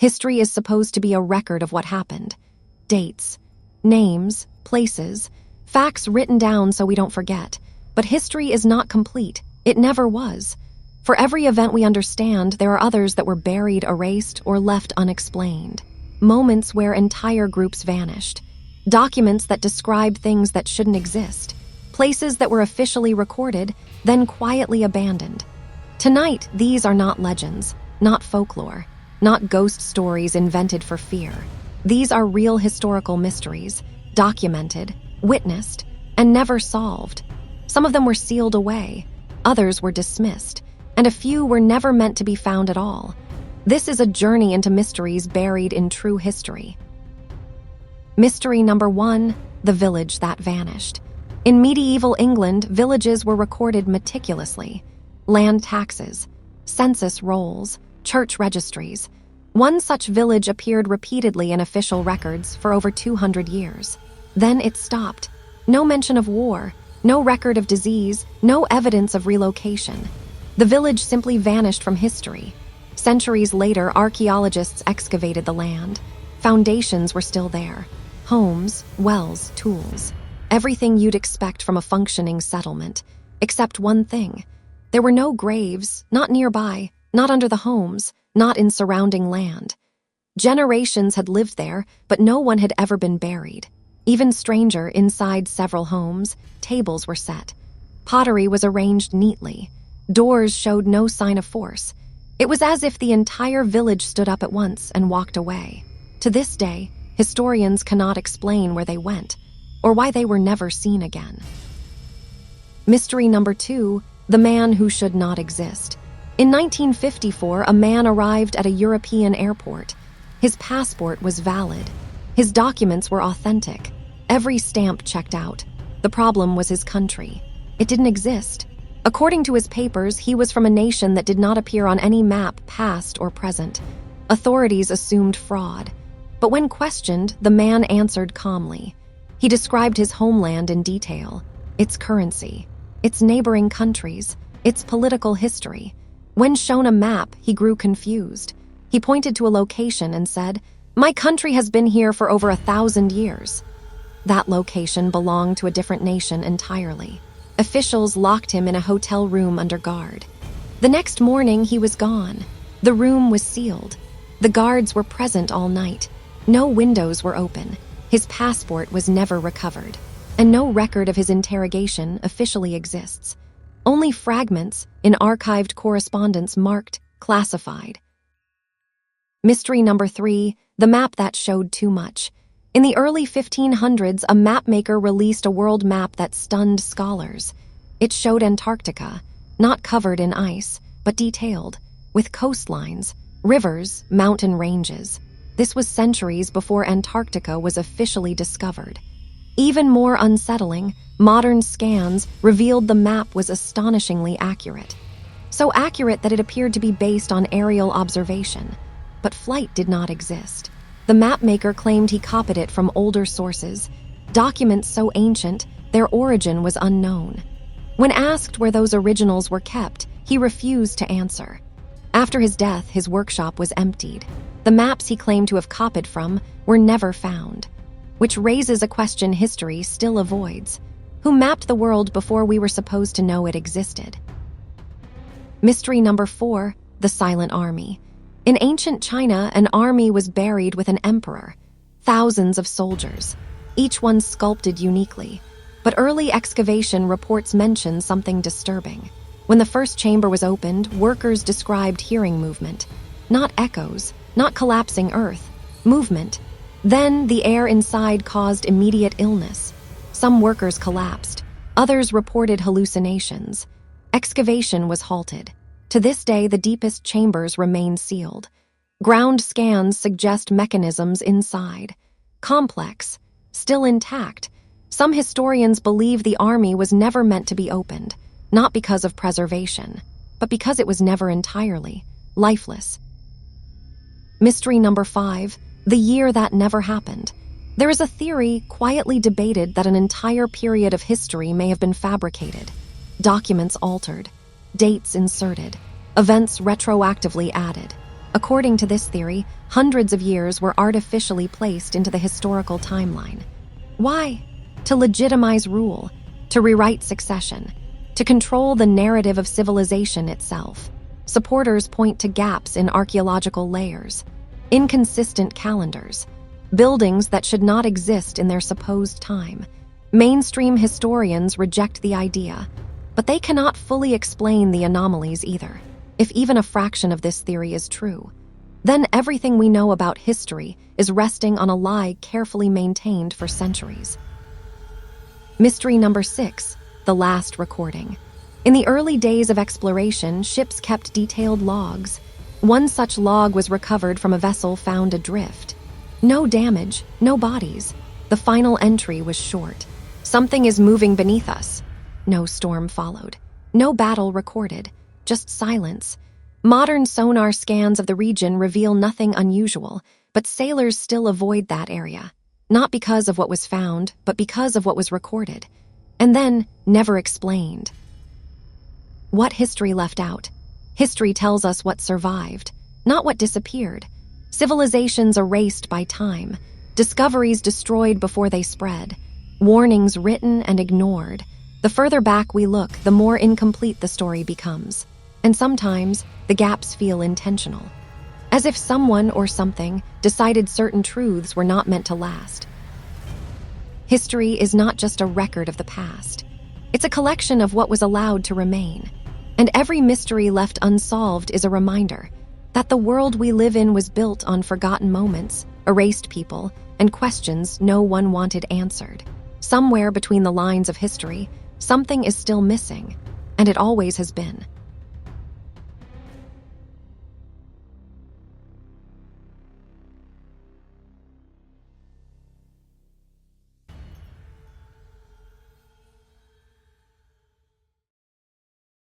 History is supposed to be a record of what happened. Dates, names, places, facts written down so we don't forget. But history is not complete. It never was. For every event we understand, there are others that were buried, erased, or left unexplained. Moments where entire groups vanished. Documents that describe things that shouldn't exist. Places that were officially recorded, then quietly abandoned. Tonight, these are not legends, not folklore, not ghost stories invented for fear. These are real historical mysteries, documented, witnessed, and never solved. Some of them were sealed away, others were dismissed, and a few were never meant to be found at all. This is a journey into mysteries buried in true history. Mystery number 1, the village that vanished. In medieval England, villages were recorded meticulously. Land taxes, census rolls, church registries. One such village appeared repeatedly in official records for over 200 years. Then it stopped. No mention of war, no record of disease, no evidence of relocation. The village simply vanished from history. Centuries later, archaeologists excavated the land. Foundations were still there. Homes, wells, tools. Everything you'd expect from a functioning settlement. Except one thing. There were no graves, not nearby, not under the homes, not in surrounding land. Generations had lived there, but no one had ever been buried. Even stranger, inside several homes, tables were set. Pottery was arranged neatly. Doors showed no sign of force. It was as if the entire village stood up at once and walked away. To this day, historians cannot explain where they went, or why they were never seen again. Mystery number 2, the man who should not exist. In 1954, a man arrived at a European airport. His passport was valid. His documents were authentic. Every stamp checked out. The problem was his country. It didn't exist. According to his papers, he was from a nation that did not appear on any map, past or present. Authorities assumed fraud. But when questioned, the man answered calmly. He described his homeland in detail, its currency, its neighboring countries, its political history. When shown a map, he grew confused. He pointed to a location and said, "My country has been here for over 1,000 years." That location belonged to a different nation entirely. Officials locked him in a hotel room under guard. The next morning, he was gone. The room was sealed. The guards were present all night. No windows were open. His passport was never recovered. And no record of his interrogation officially exists. Only fragments in archived correspondence marked classified. Mystery number 3, the map that showed too much. In the early 1500s, a mapmaker released a world map that stunned scholars. It showed Antarctica, not covered in ice, but detailed, with coastlines, rivers, mountain ranges. This was centuries before Antarctica was officially discovered. Even more unsettling, modern scans revealed the map was astonishingly accurate. So accurate that it appeared to be based on aerial observation. But flight did not exist. The mapmaker claimed he copied it from older sources, documents so ancient their origin was unknown. When asked where those originals were kept, he refused to answer. After his death, his workshop was emptied. The maps he claimed to have copied from were never found, which raises a question history still avoids. Who mapped the world before we were supposed to know it existed? Mystery number 4, the Silent Army. In ancient China, an army was buried with an emperor, thousands of soldiers, each one sculpted uniquely. But early excavation reports mention something disturbing. When the first chamber was opened, workers described hearing movement, not echoes, not collapsing earth, movement. Then the air inside caused immediate illness. Some workers collapsed, others reported hallucinations. Excavation was halted. To this day, the deepest chambers remain sealed. Ground scans suggest mechanisms inside. Complex, still intact. Some historians believe the army was never meant to be opened, not because of preservation, but because it was never entirely lifeless. Mystery number 5, the year that never happened. There is a theory quietly debated that an entire period of history may have been fabricated. Documents altered, dates inserted, events retroactively added. According to this theory, hundreds of years were artificially placed into the historical timeline. Why? To legitimize rule, to rewrite succession, to control the narrative of civilization itself. Supporters point to gaps in archaeological layers, inconsistent calendars, buildings that should not exist in their supposed time. Mainstream historians reject the idea, but they cannot fully explain the anomalies either. If even a fraction of this theory is true, then everything we know about history is resting on a lie carefully maintained for centuries. Mystery number 6, the last recording. In the early days of exploration, ships kept detailed logs. One such log was recovered from a vessel found adrift. No damage, no bodies. The final entry was short. "Something is moving beneath us." No storm followed. No battle recorded, just silence. Modern sonar scans of the region reveal nothing unusual, but sailors still avoid that area. Not because of what was found, but because of what was recorded. And then, never explained. What history left out? History tells us what survived, not what disappeared. Civilizations erased by time, discoveries destroyed before they spread, warnings written and ignored. The further back we look, the more incomplete the story becomes. And sometimes, the gaps feel intentional. As if someone or something decided certain truths were not meant to last. History is not just a record of the past. It's a collection of what was allowed to remain. And every mystery left unsolved is a reminder that the world we live in was built on forgotten moments, erased people, and questions no one wanted answered. Somewhere between the lines of history, something is still missing, and it always has been.